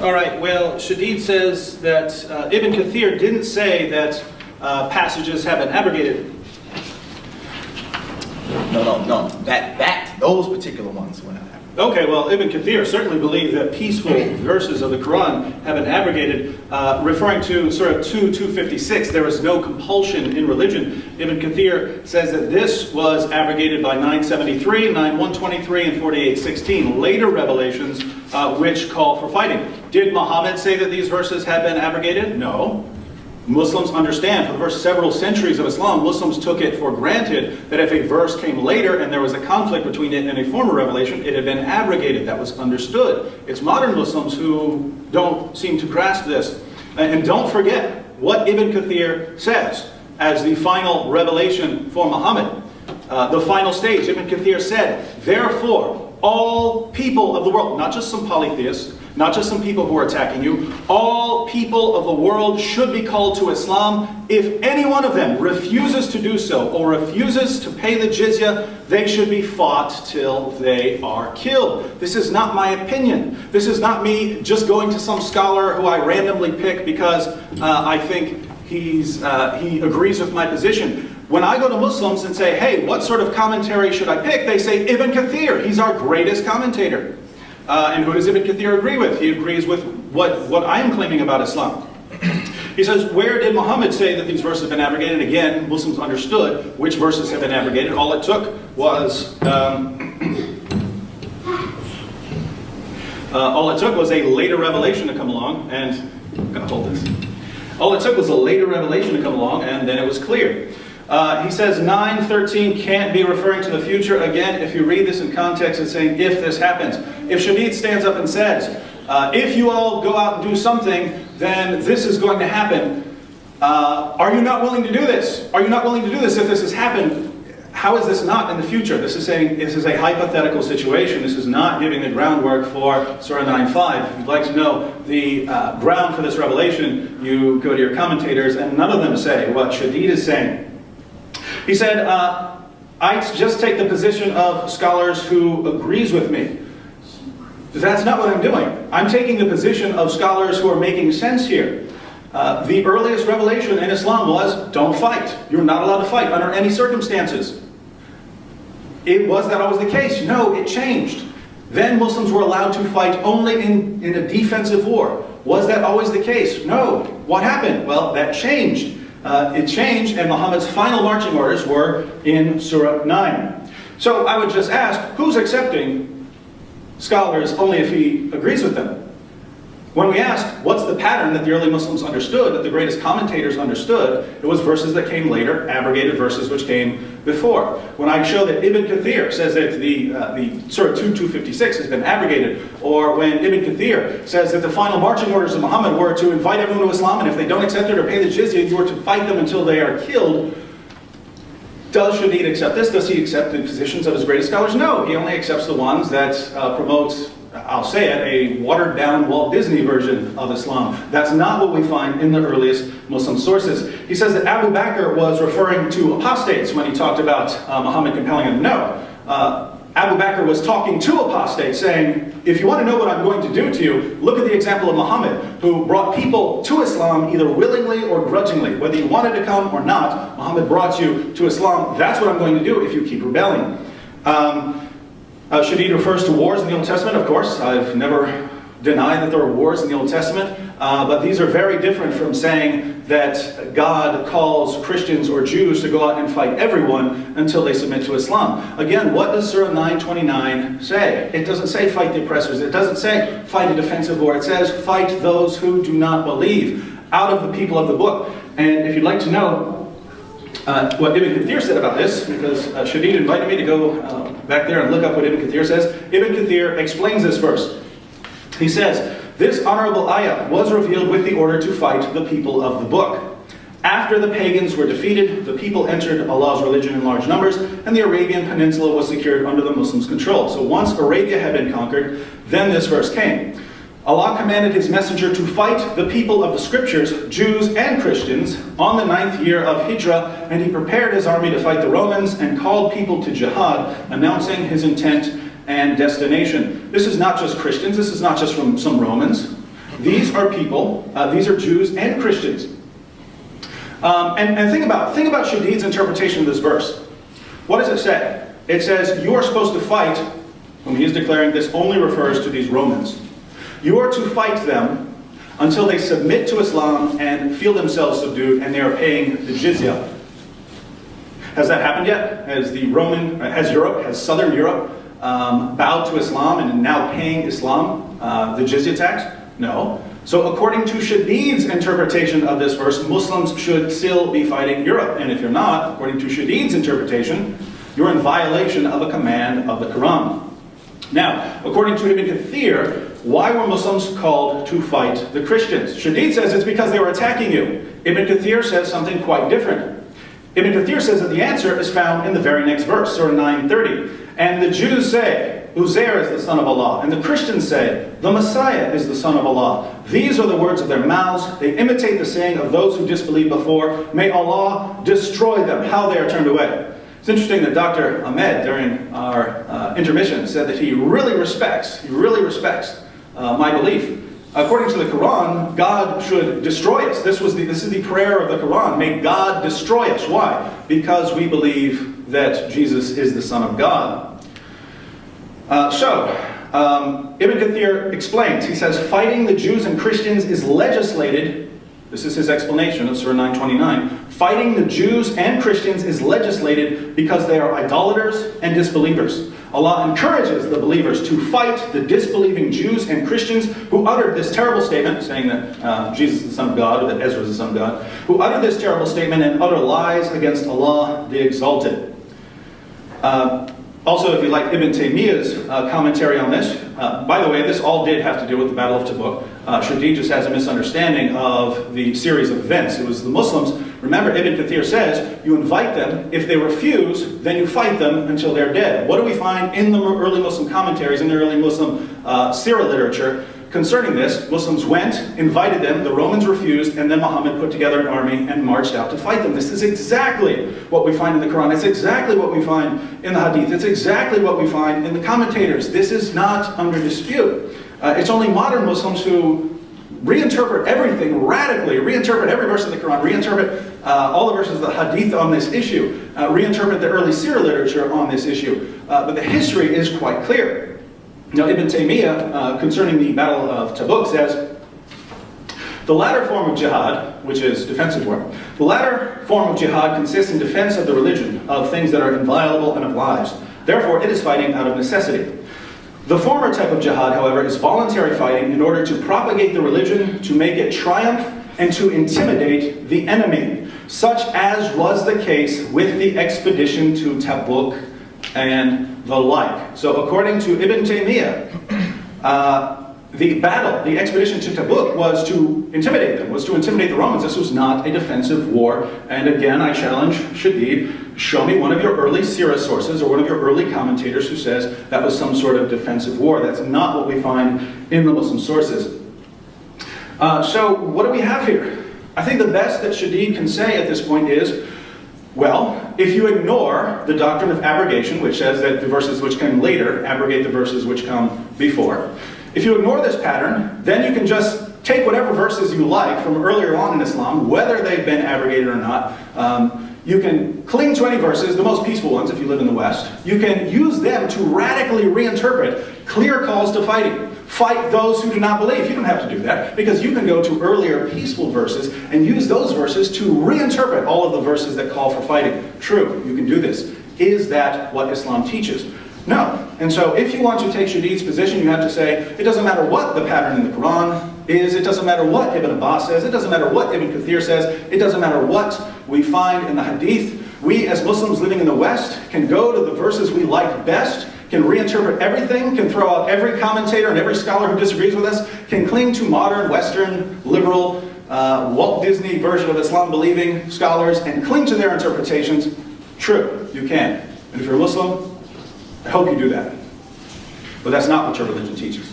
All right, well, Shadid says that Ibn Kathir didn't say that passages have been abrogated. No. Those particular ones were not abrogated. Okay, well, Ibn Kathir certainly believed that peaceful verses of the Quran have been abrogated, referring to Surah 2:256. There is no compulsion in religion. Ibn Kathir says that this was abrogated by 973, 9123, and 48:16, later revelations which call for fighting. Did Muhammad say that these verses had been abrogated? No. Muslims understand, for the first several centuries of Islam, Muslims took it for granted that if a verse came later and there was a conflict between it and a former revelation, it had been abrogated. That was understood. It's modern Muslims who don't seem to grasp this. And don't forget what Ibn Kathir says as the final revelation for Muhammad. The final stage, Ibn Kathir said, therefore, all people of the world, not just some polytheists, not just some people who are attacking you, all people of the world should be called to Islam. If any one of them refuses to do so or refuses to pay the jizya, they should be fought till they are killed. This is not my opinion. This is not me just going to some scholar who I randomly pick because I think he agrees with my position. When I go to Muslims and say, hey, what sort of commentary should I pick? They say, Ibn Kathir, he's our greatest commentator. And who does Ibn Kathir agree with? He agrees with what I am claiming about Islam. He says, where did Muhammad say that these verses have been abrogated? Again, Muslims understood which verses have been abrogated. All it took was a later revelation to come along, and I'm going to hold this. All it took was a later revelation to come along, and then it was clear. He says 9:13 can't be referring to the future. Again, if you read this in context, it's saying if this happens. If Shadid stands up and says, if you all go out and do something, then this is going to happen. Are you not willing to do this? Are you not willing to do this if this has happened? How is this not in the future? This is saying this is a hypothetical situation. This is not giving the groundwork for Surah 9:5. If you'd like to know the ground for this revelation, you go to your commentators, and none of them say what Shadid is saying. He said, I just take the position of scholars who agrees with me. That's not what I'm doing. I'm taking the position of scholars who are making sense here. The earliest revelation in Islam was, don't fight. You're not allowed to fight under any circumstances. Was that always the case? No, it changed. Then Muslims were allowed to fight only in a defensive war. Was that always the case? No. What happened? Well, that changed. It changed, and Muhammad's final marching orders were in Surah 9. So I would just ask, who's accepting scholars only if he agrees with them? When we ask, what's the pattern that the early Muslims understood, that the greatest commentators understood, it was verses that came later, abrogated verses which came before. When I show that Ibn Kathir says that the Surah 2:256 has been abrogated, or when Ibn Kathir says that the final marching orders of Muhammad were to invite everyone to Islam, and if they don't accept it or pay the jizya, you are to fight them until they are killed. Does Shadid accept this? Does he accept the positions of his greatest scholars? No, he only accepts the ones that promote, I'll say it, a watered-down Walt Disney version of Islam. That's not what we find in the earliest Muslim sources. He says that Abu Bakr was referring to apostates when he talked about Muhammad compelling them. No. Abu Bakr was talking to apostates, saying, if you want to know what I'm going to do to you, look at the example of Muhammad, who brought people to Islam either willingly or grudgingly. Whether you wanted to come or not, Muhammad brought you to Islam. That's what I'm going to do if you keep rebelling. Shadid refers to wars in the Old Testament, of course. I've never denied that there are wars in the Old Testament, but these are very different from saying that God calls Christians or Jews to go out and fight everyone until they submit to Islam. Again, what does Surah 9:29 say? It doesn't say fight the oppressors. It doesn't say fight a defensive war. It says fight those who do not believe out of the people of the book. And if you'd like to know what Ibn Kathir said about this, because Shadid invited me to go back there and look up what Ibn Kathir says. Ibn Kathir explains this verse. He says, this honorable ayah was revealed with the order to fight the people of the book. After the pagans were defeated, the people entered Allah's religion in large numbers, and the Arabian Peninsula was secured under the Muslims' control. So once Arabia had been conquered, then this verse came. Allah commanded his messenger to fight the people of the scriptures, Jews and Christians, on the 9th year of Hijrah, and he prepared his army to fight the Romans and called people to jihad, announcing his intent and destination. This is not just Christians, this is not just from some Romans. These are people, these are Jews and Christians. And think about Shadid's interpretation of this verse. What does it say? It says, you are supposed to fight, when he is declaring this only refers to these Romans. You are to fight them until they submit to Islam and feel themselves subdued and they are paying the jizya. Has that happened yet? Has Southern Europe bowed to Islam and now paying Islam the jizya tax? No. So according to Shadid's interpretation of this verse, Muslims should still be fighting Europe. And if you're not, according to Shadid's interpretation, you're in violation of a command of the Quran. Now, according to Ibn Kathir, why were Muslims called to fight the Christians? Shadid says it's because they were attacking you. Ibn Kathir says something quite different. Ibn Kathir says that the answer is found in the very next verse, Surah 9:30. And the Jews say, Uzair is the son of Allah. And the Christians say, the Messiah is the son of Allah. These are the words of their mouths. They imitate the saying of those who disbelieved before. May Allah destroy them, how they are turned away. It's interesting that Dr. Ahmed, during our intermission, said that he really respects my belief. According to the Quran, God should destroy us. This is the prayer of the Quran. May God destroy us. Why? Because we believe that Jesus is the Son of God. Ibn Kathir explains, he says, fighting the Jews and Christians is legislated. This is his explanation of Surah 9:29. Fighting the Jews and Christians is legislated because they are idolaters and disbelievers. Allah encourages the believers to fight the disbelieving Jews and Christians who uttered this terrible statement, saying that Jesus is the Son of God, or that Ezra is the Son of God, who uttered this terrible statement and utter lies against Allah the Exalted. Also, if you like Ibn Taymiyyah's commentary on this, by the way, this all did have to do with the Battle of Tabuk. Shadid just has a misunderstanding of the series of events. It was the Muslims. Remember, Ibn Kathir says, you invite them. If they refuse, then you fight them until they're dead. What do we find in the early Muslim commentaries, in the early Muslim seerah literature concerning this? Muslims went, invited them, the Romans refused, and then Muhammad put together an army and marched out to fight them. This is exactly what we find in the Quran. It's exactly what we find in the Hadith. It's exactly what we find in the commentators. This is not under dispute. It's only modern Muslims who reinterpret everything radically, reinterpret every verse of the Quran, reinterpret all the verses of the Hadith on this issue, reinterpret the early seerah literature on this issue. But the history is quite clear. Now, Ibn Taymiyyah, concerning the Battle of Tabuk, says, the latter form of jihad, which is defensive war, the latter form of jihad consists in defense of the religion, of things that are inviolable and of lives. Therefore, it is fighting out of necessity. The former type of jihad, however, is voluntary fighting in order to propagate the religion, to make it triumph, and to intimidate the enemy, such as was the case with the expedition to Tabuk and the like. So according to Ibn Taymiyyah, the expedition to Tabuk was to intimidate them, was to intimidate the Romans. This was not a defensive war. And again, I challenge Shadid, show me one of your early seerah sources or one of your early commentators who says that was some sort of defensive war. That's not what we find in the Muslim sources. So what do we have here? I think the best that Shadid can say at this point is, well, if you ignore the doctrine of abrogation, which says that the verses which come later abrogate the verses which come before, if you ignore this pattern, then you can just take whatever verses you like from earlier on in Islam, whether they've been abrogated or not. You can cling to any verses, the most peaceful ones if you live in the West. You can use them to radically reinterpret clear calls to fighting. Fight those who do not believe. You don't have to do that, because you can go to earlier peaceful verses and use those verses to reinterpret all of the verses that call for fighting. True, you can do this. Is that what Islam teaches? No. And so if you want to take Shadid's position, you have to say, it doesn't matter what the pattern in the Quran is, it doesn't matter what Ibn Abbas says, it doesn't matter what Ibn Kathir says, it doesn't matter what we find in the Hadith. We as Muslims living in the West can go to the verses we like best, can reinterpret everything, can throw out every commentator and every scholar who disagrees with us, can cling to modern, Western, liberal, Walt Disney version of Islam believing scholars and cling to their interpretations. True, you can. And if you're a Muslim, I hope you do that. But that's not what your religion teaches.